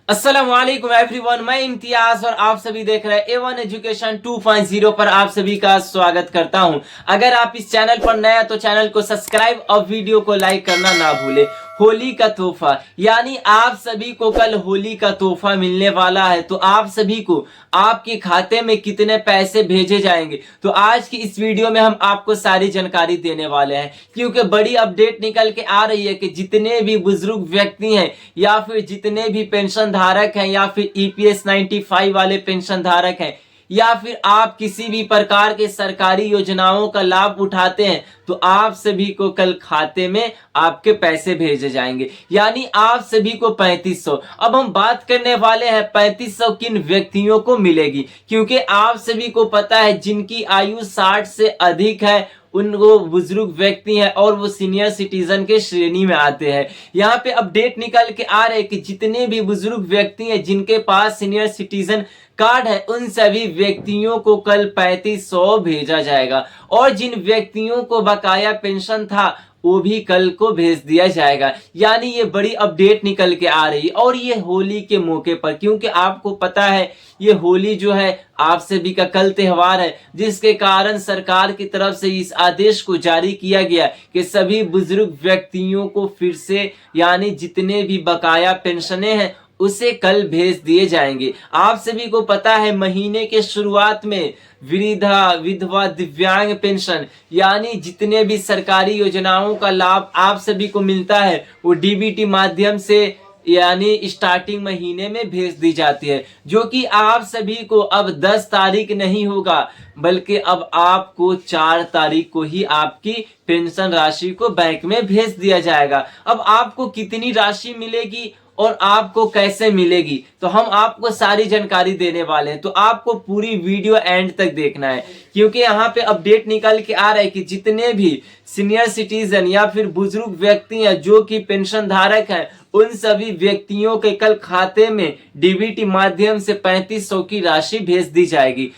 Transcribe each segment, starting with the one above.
अस्सलामुअलैकुम एवरीवन, मैं इम्तियाज और आप सभी देख रहे हैं A1 एजुकेशन 2.0 पर आप सभी का स्वागत करता हूं। अगर आप इस चैनल पर नया तो चैनल को सब्सक्राइब और वीडियो को लाइक करना ना भूले। होली का तोहफा, यानी आप सभी को कल होली का तोहफा मिलने वाला है। तो आप सभी को आपके खाते में कितने पैसे भेजे जाएंगे, तो आज की इस वीडियो में हम आपको सारी जानकारी देने वाले हैं। क्योंकि बड़ी अपडेट निकल के आ रही है कि जितने भी बुजुर्ग व्यक्ति हैं या फिर जितने भी पेंशन धारक हैं या फिर EPS 95 वाले पेंशन धारक हैं या फिर आप किसी भी प्रकार के सरकारी योजनाओं का लाभ उठाते हैं, तो आप सभी को कल खाते में आपके पैसे भेजे जाएंगे, यानी आप सभी को 3500। अब हम बात करने वाले हैं 3500 किन व्यक्तियों को मिलेगी, क्योंकि आप सभी को पता है जिनकी आयु 60 से अधिक है उनको बुजुर्ग व्यक्ति हैं और वो सीनियर सिटीजन के श्रेणी में आते हैं। यहाँ पे अपडेट निकल के आ रहे हैं कि जितने भी बुजुर्ग व्यक्ति हैं जिनके पास सीनियर सिटीजन कार्ड है उन सभी व्यक्तियों को कल 3500 भेजा जाएगा, और जिन व्यक्तियों को बकाया पेंशन था वो भी कल को भेज दिया जाएगा। यानी ये बड़ी अपडेट निकल के आ रही है, और ये होली के मौके पर, क्योंकि आपको पता है ये होली जो है आप सभी का कल त्योहार है, जिसके कारण सरकार की तरफ से इस आदेश को जारी किया गया कि सभी बुजुर्ग व्यक्तियों को फिर से, यानी जितने भी बकाया पेंशनें हैं उसे कल भेज दिए जाएंगे। आप सभी को पता है महीने के शुरुआत में वृद्धा, विधवा, दिव्यांग पेंशन, यानी जितने भी सरकारी योजनाओं का लाभ आप सभी को मिलता है वो DBT माध्यम से, यानी स्टार्टिंग महीने में भेज दी जाती है, जो कि आप सभी को अब 10 तारीख नहीं होगा बल्कि अब आपको 4 तारीख को ही आपकी पेंशन राशि को बैंक में भेज दिया जाएगा। अब आपको कितनी राशि मिलेगी और आपको कैसे मिलेगी, तो हम आपको सारी जानकारी देने वाले हैं। तो आपको पूरी वीडियो एंड तक देखना है, क्योंकि यहाँ पे अपडेट निकल के आ रहा है कि जितने भी सीनियर सिटीजन या फिर बुजुर्ग व्यक्ति हैं जो कि पेंशन धारक हैं उन सभी व्यक्तियों के कल खाते में DBT माध्यम से 3500 की राशि भेज दी जाएगी।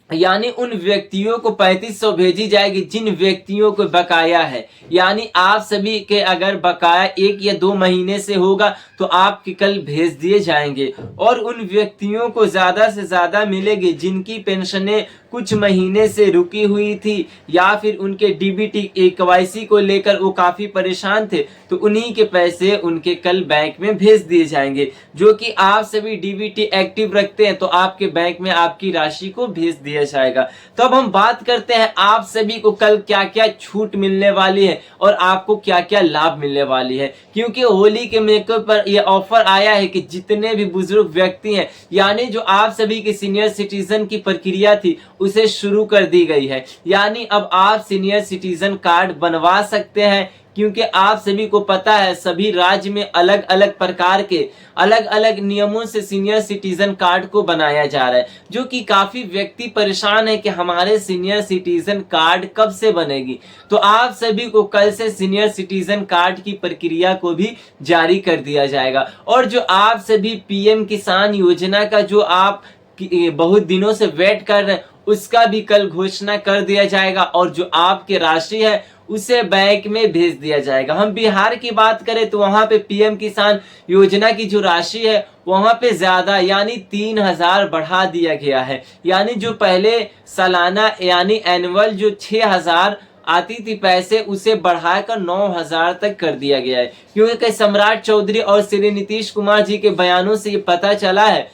यानी उन व्यक्तियों को 3500 भेजी जाएगी जिन व्यक्तियों को बकाया है, यानी आप सभी के अगर बकाया 1 या 2 महीने से होगा तो आपके कल भेज दिए जाएंगे। और उन व्यक्तियों को ज्यादा से ज्यादा मिलेगी जिनकी पेंशनें कुछ महीने से रुकी हुई थी या फिर उनके DBT KYC को लेकर वो काफी परेशान थे, तो उन्हीं के पैसे उनके कल बैंक में भेज दिए जाएंगे। जो कि आप सभी DBT एक्टिव रखते हैं तो आपके बैंक में आपकी राशि को भेज दिया जाएगा। तो अब हम बात करते हैं आप सभी को कल क्या क्या छूट मिलने वाली है और आपको क्या क्या लाभ मिलने वाली है। क्योंकि होली के मौके पर यह ऑफर आया है कि जितने भी बुजुर्ग व्यक्ति हैं, यानी जो आप सभी के सीनियर सिटीजन की प्रक्रिया थी उसे शुरू कर दी गई है, यानी अब आप सीनियर सिटीजन कार्ड बनवा सकते हैं। क्योंकि आप सभी को पता है सभी राज्य में अलग अलग प्रकार के अलग अलग नियमों से सीनियर सिटीजन कार्ड को बनाया जा रहा है, जो कि काफी व्यक्ति परेशान है कि हमारे सीनियर सिटीजन कार्ड कब से बनेगी। तो आप सभी को कल से सीनियर सिटीजन कार्ड की प्रक्रिया को भी जारी कर दिया जाएगा। और जो आप सभी PM किसान योजना का जो आप बहुत दिनों से वेट कर रहे हैं उसका भी कल घोषणा कर दिया जाएगा, और जो आपकी राशि है उसे बैंक में भेज दिया जाएगा। हम बिहार की बात करें तो वहां पे PM किसान योजना की जो राशि है वहां पे ज्यादा, यानी 3000 बढ़ा दिया गया है। यानी जो पहले सालाना यानी एनुअल जो 6000 आती थी पैसे, उसे बढ़ाकर 9000 तक कर दिया गया है। क्योंकि सम्राट चौधरी और श्री नीतीश कुमार जी के बयानों से ये पता चला है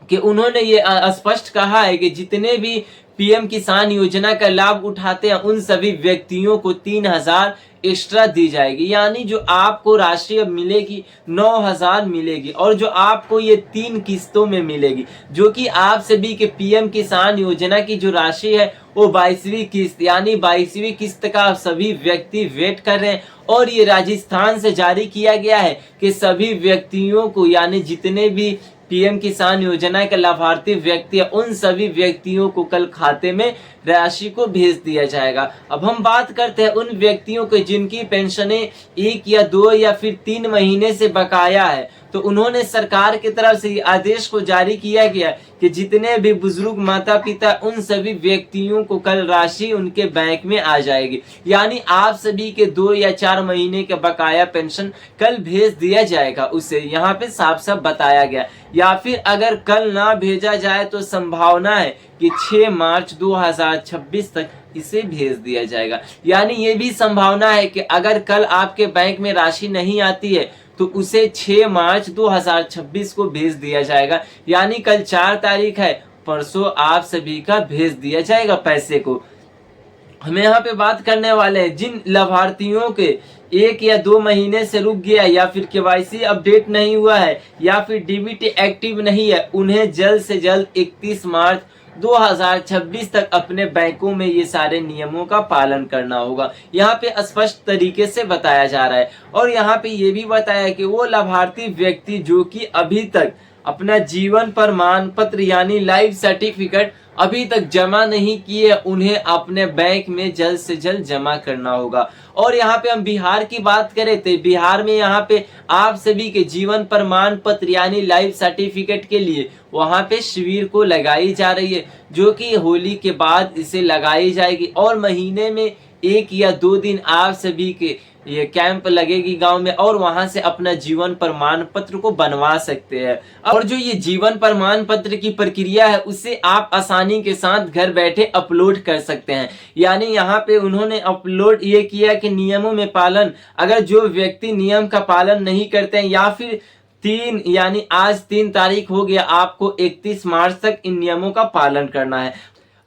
कि उन्होंने ये स्पष्ट कहा है कि जितने भी PM किसान योजना का लाभ उठाते हैं उन सभी व्यक्तियों को 3000 एक्स्ट्रा दी जाएगी। यानी जो आपको राशि अब मिलेगी 9000 मिलेगी, और जो आपको ये 3 किस्तों में मिलेगी, जो कि आप सभी के PM किसान योजना की जो राशि है वो 22वीं किस्त, यानी 22वीं किस्त का सभी व्यक्ति वेट कर रहे हैं। और ये राजस्थान से जारी किया गया है कि सभी व्यक्तियों को, यानी जितने भी PM किसान योजना के लाभार्थी व्यक्ति है उन सभी व्यक्तियों को कल खाते में राशि को भेज दिया जाएगा। अब हम बात करते हैं उन व्यक्तियों के जिनकी पेंशनें 1 या 2 या फिर 3 महीने से बकाया है, तो उन्होंने सरकार की तरफ से आदेश को जारी किया गया कि जितने भी बुजुर्ग माता पिता उन सभी व्यक्तियों को कल राशि उनके बैंक में आ जाएगी। यानी आप सभी के 2 या 4 महीने के बकाया पेंशन कल भेज दिया जाएगा, उसे यहाँ पे साफ साफ बताया गया। या फिर अगर कल ना भेजा जाए तो संभावना है कि 6 मार्च 2026 तक इसे भेज दिया जाएगा। यानी ये भी संभावना है कि अगर कल आपके बैंक में राशि नहीं आती है तो उसे 6 मार्च 2026 को भेज दिया जाएगा। यानी कल 4 तारीख है, परसों आप सभी का भेज दिया जाएगा पैसे को। हमें यहाँ पे बात करने वाले हैं जिन लाभार्थियों के 1 या 2 महीने से रुक गया या फिर केवाईसी अपडेट नहीं हुआ है या फिर डीबीटी एक्टिव नहीं है, उन्हें जल्द से जल्द 31 मार्च 2026 तक अपने बैंकों में ये सारे नियमों का पालन करना होगा। यहाँ पे स्पष्ट तरीके से बताया जा रहा है। और यहाँ पे ये भी बताया कि वो लाभार्थी व्यक्ति जो कि अभी तक अपना जीवन प्रमाण पत्र यानी लाइफ सर्टिफिकेट अभी तक जमा नहीं किए, उन्हें अपने बैंक में जल्द से जल्द जमा करना होगा। और यहाँ पे हम बिहार की बात करें तो बिहार में यहाँ पे आप सभी के जीवन प्रमाण पत्र यानी लाइफ सर्टिफिकेट के लिए वहाँ पे शिविर को लगाई जा रही है, जो कि होली के बाद इसे लगाई जाएगी। और महीने में 1 या 2 दिन आप सभी के ये कैंप लगेगी गांव में और वहां से अपना जीवन प्रमाण पत्र को बनवा सकते हैं। और जो ये जीवन प्रमाण पत्र की प्रक्रिया है उसे आप आसानी के साथ घर बैठे अपलोड कर सकते हैं। यानी यहाँ पे उन्होंने अपलोड ये किया कि नियमों में पालन, अगर जो व्यक्ति नियम का पालन नहीं करते हैं या फिर 3 यानी आज 3 तारीख हो गया, आपको 31 मार्च तक इन नियमों का पालन करना है।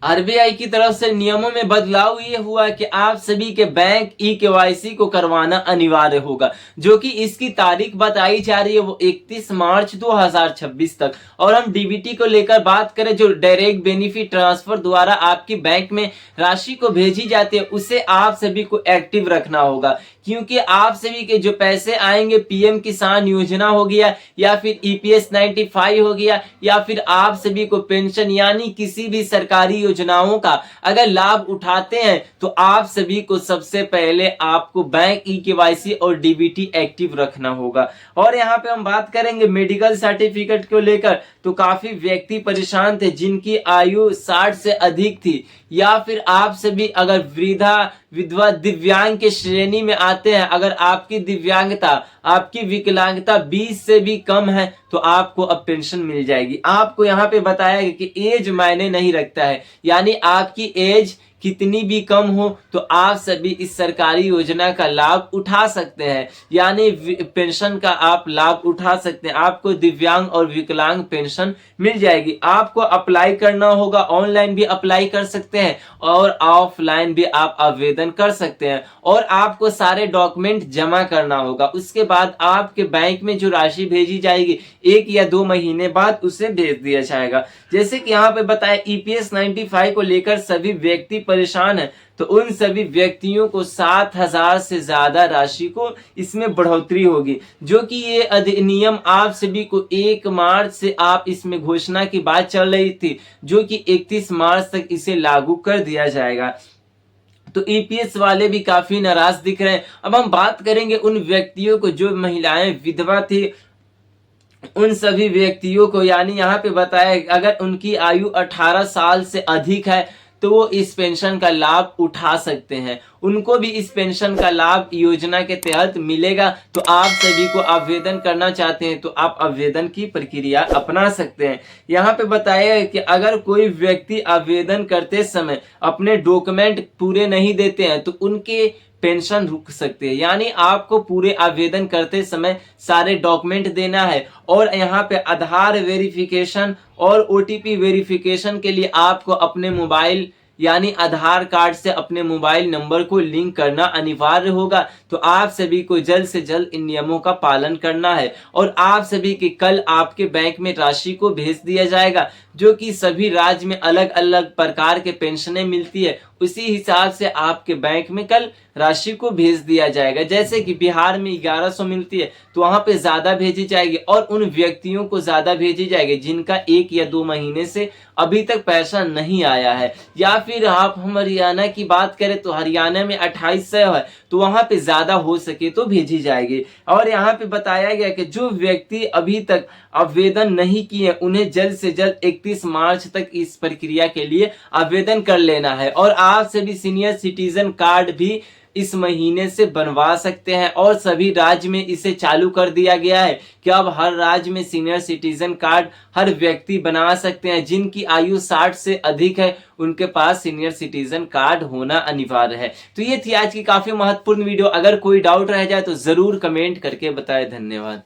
आरबीआई की तरफ से नियमों में बदलाव ये हुआ कि आप सभी के बैंक केवाईसी को करवाना अनिवार्य होगा, जो कि इसकी तारीख बताई जा रही है वो 31 मार्च 2026 तक। और हम डीबीटी को लेकर बात करें, जो डायरेक्ट बेनिफिट ट्रांसफर द्वारा आपकी बैंक में राशि को भेजी जाती है, उसे आप सभी को एक्टिव रखना होगा, क्योंकि आप सभी के जो पैसे आएंगे पीएम किसान योजना हो गया या फिर ईपीएस 95 हो गया या फिर आप सभी को पेंशन यानी किसी भी सरकारी योजनाओं का अगर लाभ उठाते हैं तो आप सभी को सबसे पहले आपको बैंक केवाईसी और डीबीटी एक्टिव रखना होगा। और यहाँ पे हम बात करेंगे मेडिकल सर्टिफिकेट को लेकर, तो काफी व्यक्ति परेशान थे जिनकी आयु 60 से अधिक थी या फिर आप सभी अगर वृद्धा विधवा दिव्यांग के श्रेणी में आते हैं, अगर आपकी दिव्यांगता आपकी विकलांगता 20 से भी कम है तो आपको अब पेंशन मिल जाएगी। आपको यहाँ पे बताया गया कि एज मायने नहीं रखता है, यानी आपकी एज कितनी भी कम हो तो आप सभी इस सरकारी योजना का लाभ उठा सकते हैं, यानी पेंशन का आप लाभ उठा सकते हैं। आपको दिव्यांग और विकलांग पेंशन मिल जाएगी। आपको अप्लाई करना होगा, ऑनलाइन भी अप्लाई कर सकते हैं और ऑफलाइन भी आप आवेदन कर सकते हैं। और आपको सारे डॉक्यूमेंट जमा करना होगा। उसके बाद आपके बैंक में जो राशि भेजी जाएगी 1 या 2 महीने बाद उसे भेज दिया जाएगा। जैसे कि यहाँ पे बताया ईपीएस 95 को लेकर सभी व्यक्ति परेशान है, तो उन सभी व्यक्तियों को 7,000 से ज्यादा राशि को इसमें बढ़ोतरी होगी, जो कि ये अधिनियम आप सभी को 1 मार्च से आप इसमें घोषणा की बात चल रही थी, जो कि 31 मार्च तक इसे लागू कर दिया जाएगा। तो ईपीएस वाले भी काफी नाराज दिख रहे हैं। अब हम बात करेंगे उन व्यक्तियों को जो महिलाएं विधवा थी, उन सभी व्यक्तियों को, यानी यहाँ पे बताया अगर उनकी आयु 18 साल से अधिक है तो वो इस पेंशन का लाभ उठा सकते हैं। उनको भी इस पेंशन का लाभ योजना के तहत मिलेगा। तो आप सभी को आवेदन करना चाहते हैं तो आप आवेदन की प्रक्रिया अपना सकते हैं। यहाँ पे बताया है कि अगर कोई व्यक्ति आवेदन करते समय अपने डॉक्यूमेंट पूरे नहीं देते हैं तो उनके पेंशन रुक सकते हैं। यानी आपको पूरे आवेदन करते समय सारे डॉक्यूमेंट देना है। और यहाँ पे आधार वेरिफिकेशन और ओटीपी वेरिफिकेशन के लिए आपको अपने मोबाइल यानी आधार कार्ड से अपने मोबाइल नंबर को लिंक करना अनिवार्य होगा। तो आप सभी को जल्द से जल्द इन नियमों का पालन करना है और आप सभी की कल आपके बैंक में राशि को भेज दिया जाएगा, जो कि सभी राज्य में अलग अलग प्रकार के पेंशनें मिलती है उसी हिसाब से आपके बैंक में कल राशि को भेज दिया जाएगा। जैसे कि बिहार में 1100 मिलती है तो वहां पे ज्यादा भेजी जाएगी और उन व्यक्तियों को ज्यादा भेजी जाएगी जिनका 1 या 2 महीने से अभी तक पैसा नहीं आया है। या फिर आप हम हरियाणा की बात करें तो हरियाणा में 2800 है तो वहां पे ज्यादा हो सके तो भेजी जाएगी। और यहाँ पे बताया गया कि जो व्यक्ति अभी तक आवेदन नहीं किए उन्हें जल्द से जल्द 31 मार्च तक इस प्रक्रिया के लिए आवेदन कर लेना है। और आप सभी सीनियर सिटीजन कार्ड भी इस महीने से बनवा सकते हैं और सभी राज्य में इसे चालू कर दिया गया है कि अब हर राज्य में सीनियर सिटीजन कार्ड हर व्यक्ति बना सकते हैं। जिनकी आयु 60 से अधिक है उनके पास सीनियर सिटीजन कार्ड होना अनिवार्य है। तो ये थी आज की काफी महत्वपूर्ण वीडियो। अगर कोई डाउट रह जाए तो जरूर कमेंट करके बताएं। धन्यवाद।